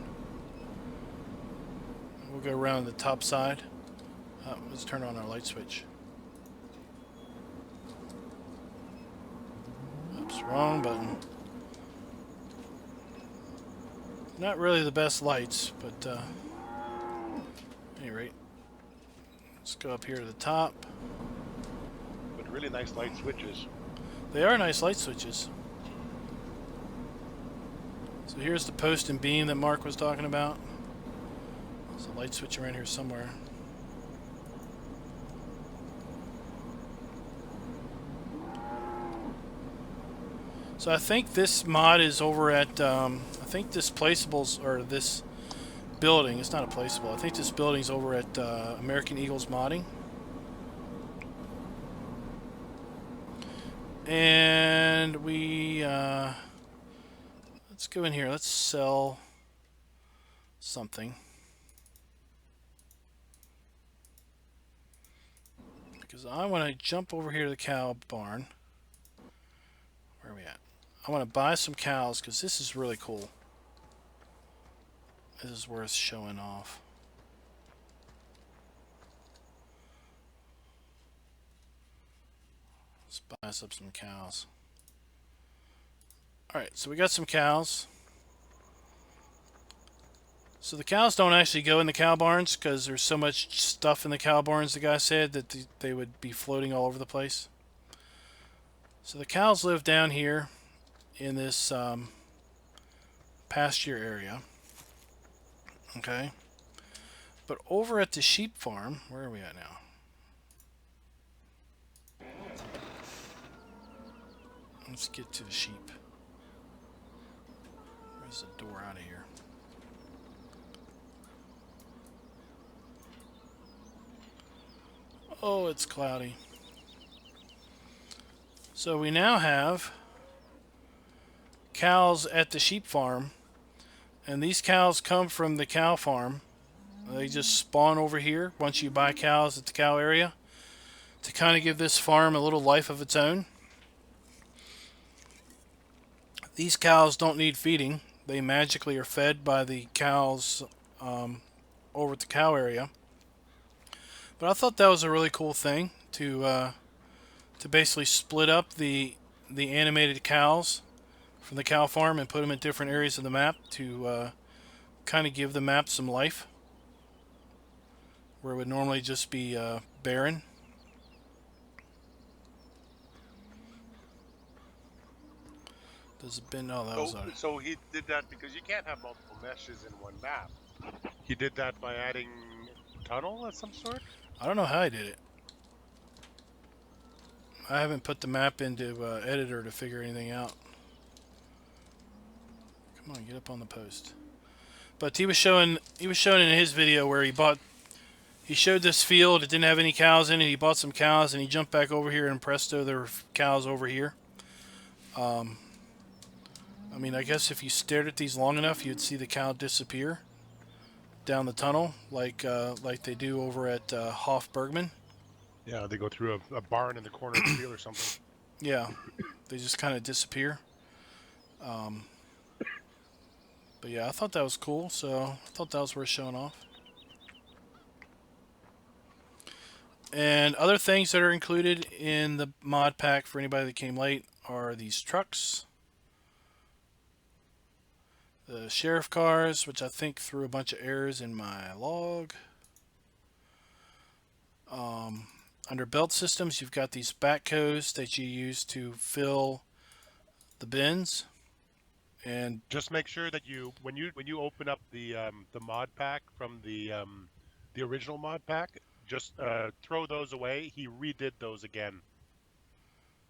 We'll go around the top side. Let's turn on our light switch. Oops, wrong button. Not really the best lights, but at any rate, let's go up here to the top. But really nice light switches. They are nice light switches. So here's the post and beam that Mark was talking about. There's a light switch around here somewhere. So I think this mod is over at, I think this placeables, or this building, it's not a placeable, I think this building's over at American Eagles Modding. And we, let's go in here, let's sell something. Because I want to jump over here to the cow barn. Where are we at? I want to buy some cows because this is really cool. This is worth showing off. Let's buy us up some cows. Alright, so we got some cows. So the cows don't actually go in the cow barns because there's so much stuff in the cow barns, the guy said, that they would be floating all over the place. So the cows live down here in this pasture area. Okay. But over at the sheep farm, where are we at now? Let's get to the sheep. Where's the door out of here? Oh, it's cloudy. So we now have cows at the sheep farm, and these cows come from the cow farm. They just spawn over here once you buy cows at the cow area to kind of give this farm a little life of its own. These cows don't need feeding. They magically are fed by the cows over at the cow area. But I thought that was a really cool thing to basically split up the animated cows from the cow farm and put them in different areas of the map to kind of give the map some life, where it would normally just be barren. There's been that was So he did that because you can't have multiple meshes in one map. He did that by adding tunnel of some sort? I don't know how I did it. I haven't put the map into editor to figure anything out. Come on, get up on the post. But he was showing in his video where he showed this field. It didn't have any cows in it. He bought some cows and he jumped back over here, and presto, there were cows over here. I mean, I guess if you stared at these long enough, you'd see the cow disappear down the tunnel, like they do over at Hof-Bergman. Yeah, they go through a barn in the corner of the field or something. Yeah, they just kind of disappear. But yeah, I thought that was cool, so I thought that was worth showing off. And other things that are included in the mod pack for anybody that came late are these trucks, the sheriff cars, which I think threw a bunch of errors in my log. Under belt systems, you've got these backhoes that you use to fill the bins. And just make sure that when you open up the mod pack from the original mod pack, just throw those away. He redid those again,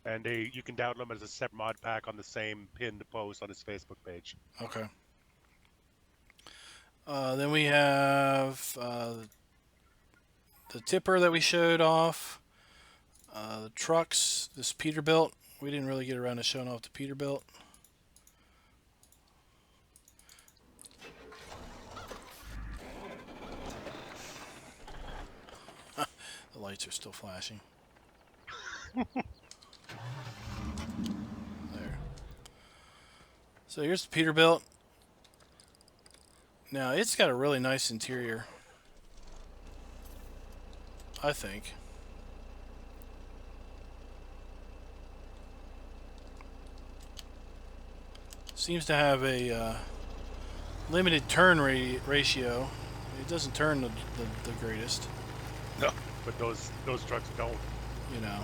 and you can download them as a separate mod pack on the same pinned post on his Facebook page. Okay. Then we have the tipper that we showed off, the trucks, this Peterbilt. We didn't really get around to showing off the Peterbilt. The lights are still flashing. There. So here's the Peterbilt. Now it's got a really nice interior, I think. Seems to have a limited turn ratio. It doesn't turn the greatest. No, but those trucks don't. You know.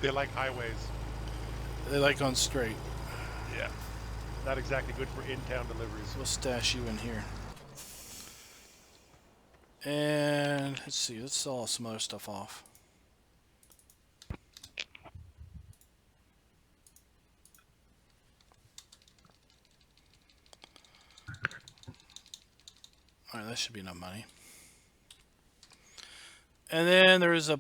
They like highways. They like on straight. Yeah. Not exactly good for in-town deliveries. We'll stash you in here. And let's see, let's sell some other stuff off. Alright, that should be enough money. And then there's a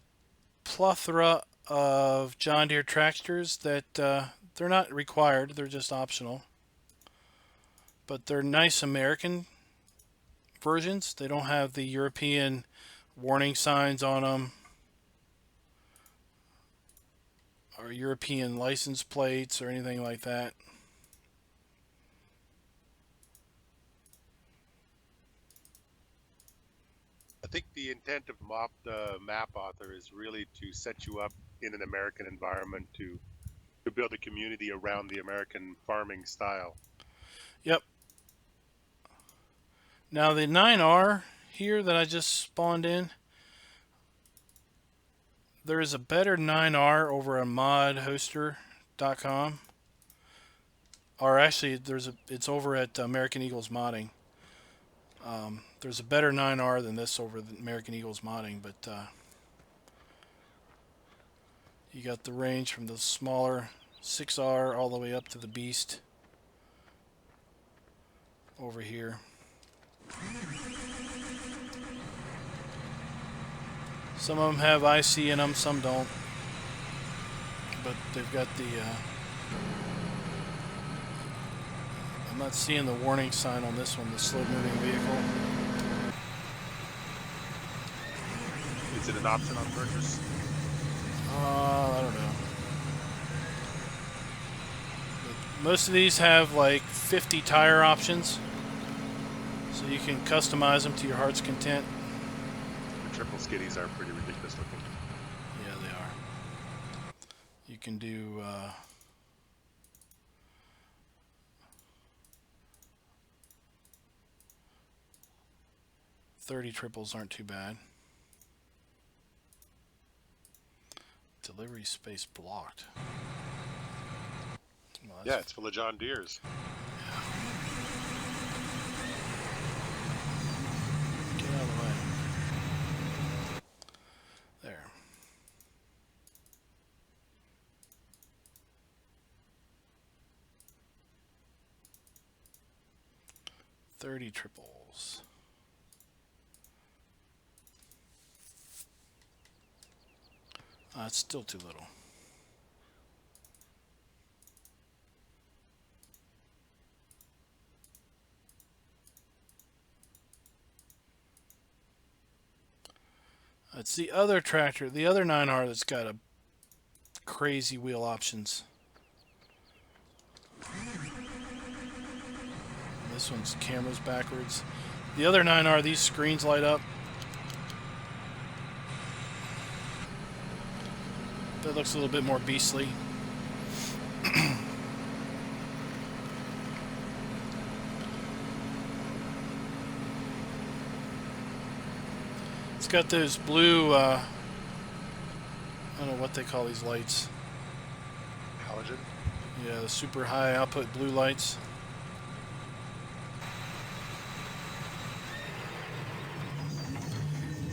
plethora of John Deere tractors that they're not required, they're just optional. But they're nice American versions. They don't have the European warning signs on them or European license plates or anything like that. I think the intent of the map author is really to set you up in an American environment to build a community around the American farming style. Yep. Now the 9R here that I just spawned in, there is a better 9R over on modhoster.com. Or actually, it's over at American Eagles Modding. There's a better 9R than this over the American Eagles Modding, but you got the range from the smaller 6R all the way up to the Beast over here. Some of them have IC in them, some don't. But they've got the... I'm not seeing the warning sign on this one, the slow-moving vehicle. Is it an option on purchase? I don't know. But most of these have like 50 tire options, so you can customize them to your heart's content. The triple skiddies are pretty ridiculous looking. Yeah, they are. You can do... 30 triples aren't too bad. Delivery space blocked. Well, yeah, it's full of John Deere's. Yeah. Get out of the way. 30 triples. It's still too little. It's the other tractor, the other 9R that's got a crazy wheel options. This one's camera's backwards. The other 9R, these screens light up. That looks a little bit more beastly. It's got those blue, I don't know what they call these lights. Halogen? Yeah, the super high output blue lights.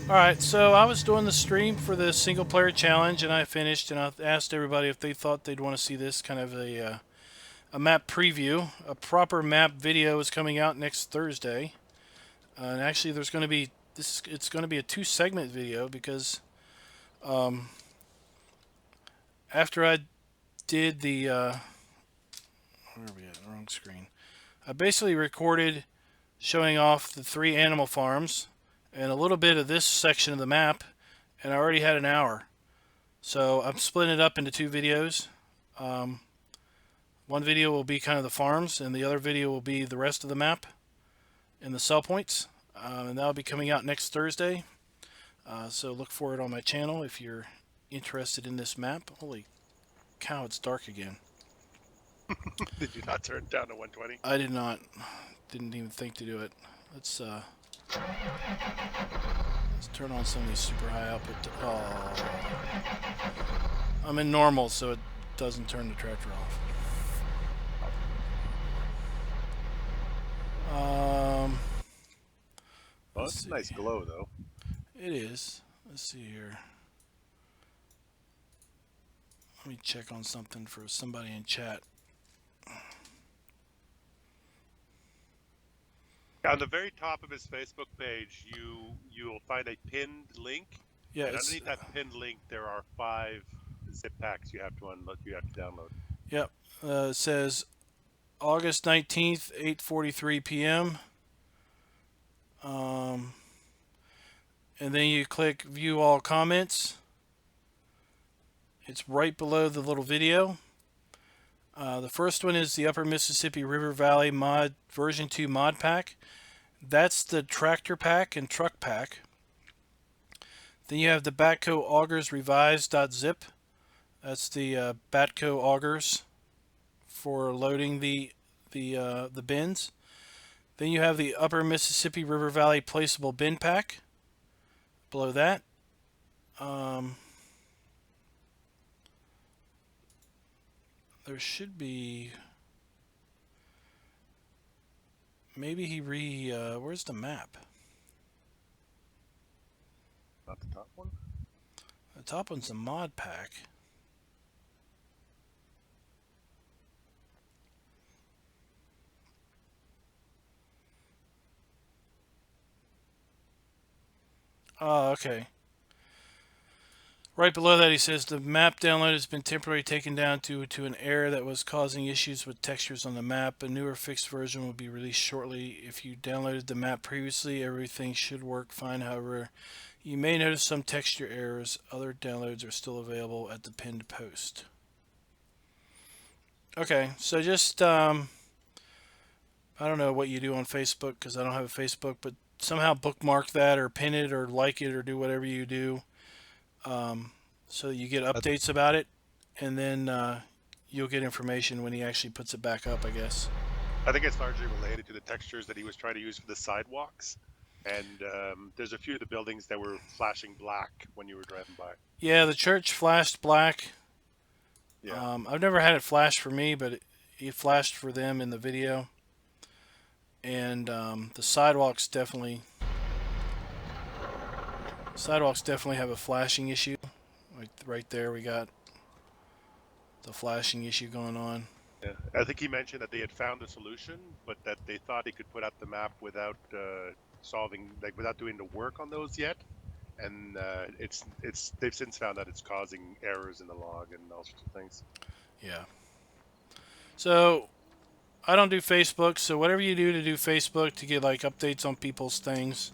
Alright, so I was doing the stream for the single player challenge and I finished, and I asked everybody if they thought they'd want to see this kind of a map preview. A proper map video is coming out next Thursday. And actually there's going to be it's going to be a 2-segment video because after I did the where are we at? Wrong screen. I basically recorded showing off the 3 animal farms and a little bit of this section of the map, and I already had an hour. So I'm splitting it up into 2 videos. One video will be kind of the farms, and the other video will be the rest of the map and the sell points. And that'll be coming out next Thursday. So look for it on my channel if you're interested in this map. Holy cow, it's dark again. Did you not turn it down to 120? I did not. Didn't even think to do it. Let's turn on some of these super high output. Oh. I'm in normal, so it doesn't turn the tractor off. Well, it's a nice glow, though. It is. Let's see here. Let me check on something for somebody in chat. On the very top of his Facebook page, you'll find a pinned link. Yeah, and it's, underneath that pinned link, there are 5 zip packs you have to unload. You have to download. Yep. It says August 19th, 8:43 p.m. And then you click View All Comments. It's right below the little video. The first one is the Upper Mississippi River Valley Mod Version 2 Mod Pack. That's the tractor pack and truck pack. Then you have the Batco Augers Revised.zip. That's the Batco augers for loading the bins. Then you have the Upper Mississippi River Valley Placeable Bin Pack. Below that, there should be. Maybe he where's the map? Not the top one? The top one's the mod pack. Oh, okay. Right below that, he says the map download has been temporarily taken down to an error that was causing issues with textures on the map. A newer fixed version will be released shortly. If you downloaded the map previously, everything should work fine. However, you may notice some texture errors. Other downloads are still available at the pinned post. Okay, so just I don't know what you do on Facebook because I don't have a Facebook, but somehow bookmark that or pin it or like it or do whatever you do. So that you get updates about it, and then you'll get information when he actually puts it back up, I guess. I think it's largely related to the textures that he was trying to use for the sidewalks. And there's a few of the buildings that were flashing black when you were driving by. Yeah, the church flashed black. Yeah. I've never had it flash for me, but it flashed for them in the video. And the sidewalks definitely have a flashing issue. Right there we got the flashing issue going on. Yeah, I think he mentioned that they had found the solution, but that they thought they could put out the map without solving, like without doing the work on those yet. And it's they've since found that it's causing errors in the log and all sorts of things. Yeah. So I don't do Facebook, so whatever you do to do Facebook to get like updates on people's things,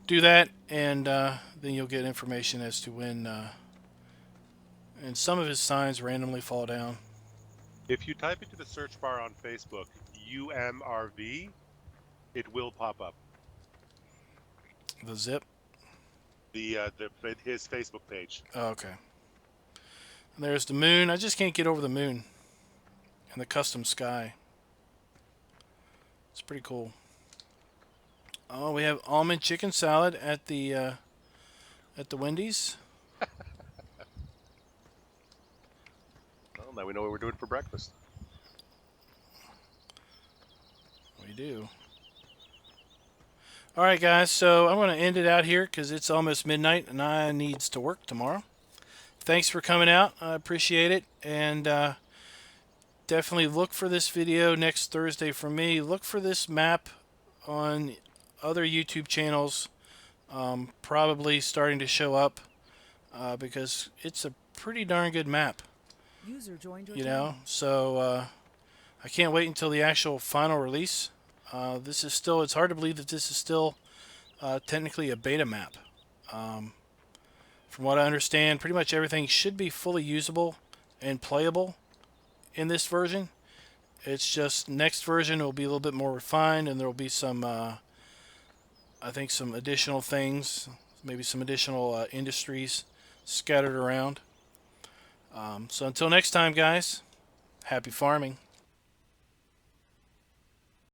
do that, and then you'll get information as to when. And some of his signs randomly fall down. If you type into the search bar on Facebook UMRV, it will pop up. The zip. The his Facebook page. Oh, okay. And there's the moon. I just can't get over the moon and the custom sky. It's pretty cool. Oh, we have almond chicken salad at the Wendy's. Well, now we know what we're doing for breakfast. We do. All right, guys. So I'm going to end it out here because it's almost midnight and I needs to work tomorrow. Thanks for coming out. I appreciate it, and definitely look for this video next Thursday from me. Look for this map on other YouTube channels, probably starting to show up because it's a pretty darn good map. User joined your You channel. know, so I can't wait until the actual final release. This is still, it's hard to believe that this is still technically a beta map. From what I understand, pretty much everything should be fully usable and playable in this version. It's just next version will be a little bit more refined, and there will be some, I think, some additional things, maybe some additional industries scattered around. So until next time, guys, happy farming.